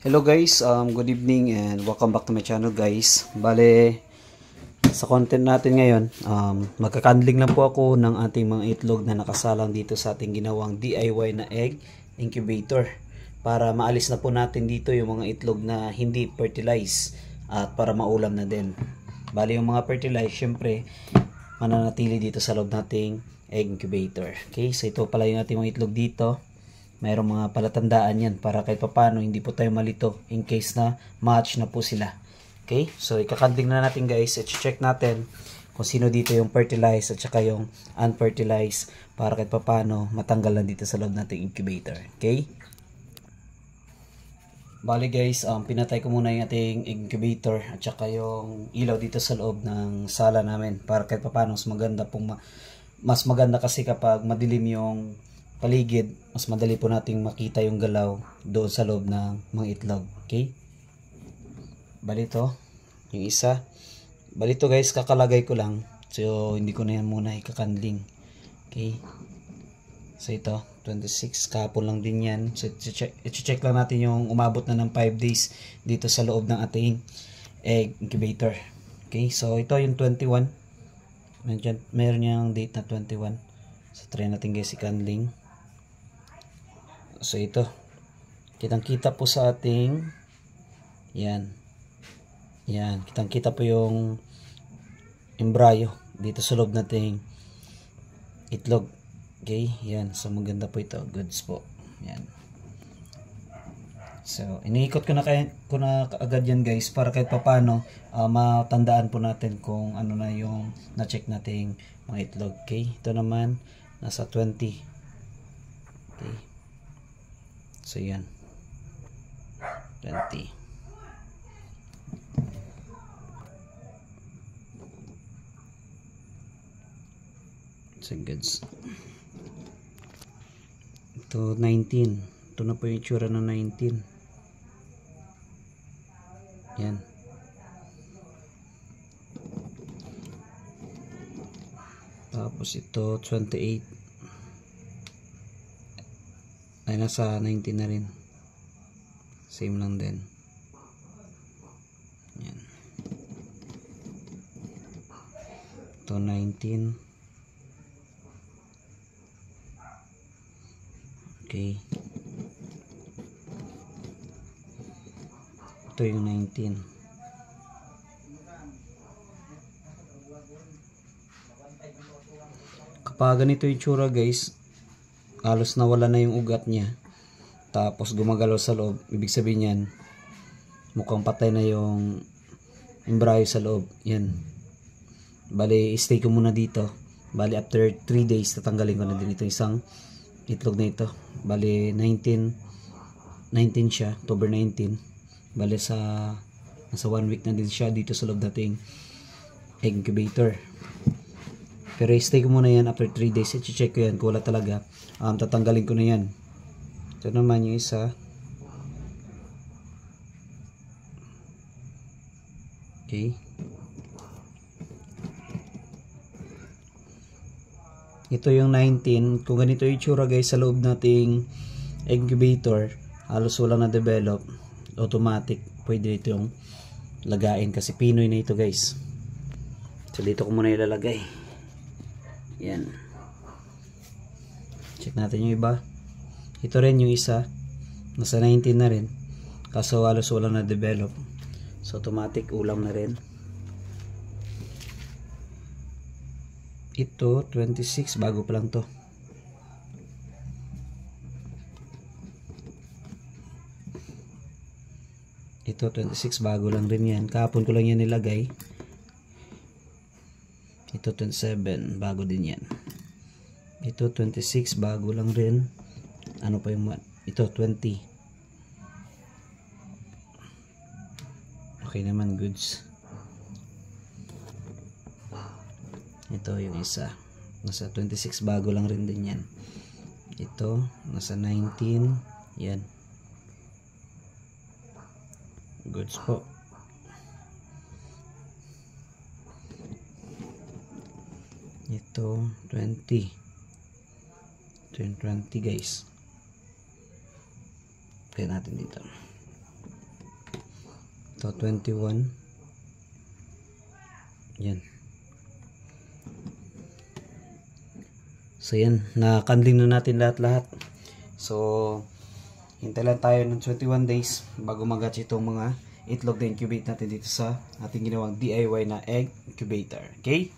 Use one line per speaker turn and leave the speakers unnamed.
Hello guys, good evening and welcome back to my channel guys. Bale, sa content natin ngayon, magkakandling lang po ako ng ating mga itlog na nakasalang dito sa ating ginawang DIY na egg incubator. Para maalis na po natin dito yung mga itlog na hindi fertilized at para maulam na din. Bale, yung mga fertilized, syempre, mananatili dito sa loob nating egg incubator. Okay, so ito pala yung ating mga itlog dito. Mayroong mga palatandaan yan para kahit papano hindi po tayo malito in case na match na po sila. Okay, so ikakandling na natin guys. I-check natin kung sino dito yung fertilized at saka yung unfertilized para kahit papano matanggal na dito sa loob nating incubator. Okay, bali guys, pinatay ko muna yung ating incubator at saka yung ilaw dito sa loob ng sala namin para kahit papano mas maganda kasi kapag madilim yung paligid, mas madali po nating makita yung galaw doon sa loob ng mga itlog. Okay, balito yung isa, balito guys, kakalagay ko lang, so hindi ko na yan muna ikakandling. Okay, so ito 26, kahapon lang din yan. So i-check lang natin yung umabot na ng 5 days dito sa loob ng ating egg incubator. Okay, so ito yung 21, meron yung date na 21. So try natin guys i-candling. So ito, kitang-kita po sa ating yan, kitang-kita po yung embryo dito sa loob nating itlog. Okay, yan, so maganda po ito, goods po yan. So iniikot ko na agad yan guys para kahit papano matandaan po natin kung ano na yung na-check nating mga itlog. Okay, ito naman nasa 20. Okay, so yan, 20. So goods. Ito 19. Ito na po yung itsura ng 19. Yan. Tapos ito 28. Ay, nasa 19 na rin. Same lang din. Yan. Ito 19. Okay. Ito yung 19. Kapag ganito yung tsura guys, halos nawala na yung ugat niya, tapos gumagalaw sa loob, ibig sabihin yan mukhang patay na yung embryo sa loob. Yan, bali stay ko muna dito. Bali after 3 days tatanggalin ko na din ito isang itlog na ito. Bali 19 siya, October 19. Bali nasa 1 week na din siya dito sa loob nating egg incubator. Pero stay ko muna yan after 3 days. I-check ko yan kung wala talaga, tatanggalin ko na yan. Ito naman yung isa. Okay, ito yung 19. Kung ganito yung itsura guys sa loob nating incubator, halos wala na develop, automatic pwede ito yung lagain kasi Pinoy na ito guys. So dito ko muna ilalagay. Yan, check natin yung iba. Ito rin yung isa, nasa 19 na rin, kaso halos wala na develop, so automatic ulam na rin. Ito 26, bago pa lang to. Ito 26, bago lang rin yan, kahapon ko lang yan nilagay. Ito 27, bago din yan. Ito 26, bago lang rin. Ano pa yung ito 20. Okay naman, goods. Ito yung isa, nasa 26, bago lang rin din yan. Ito nasa 19. Yan, goods po. Ito 20. Ito yung 20 guys. Kaya natin dito. Ito, 21. Yan. So yan, na-candling na natin lahat-lahat. So, hintay lang tayo ng 21 days bago mag-hatch itong mga itlog na incubate natin dito sa ating ginawang DIY na egg incubator. Okay?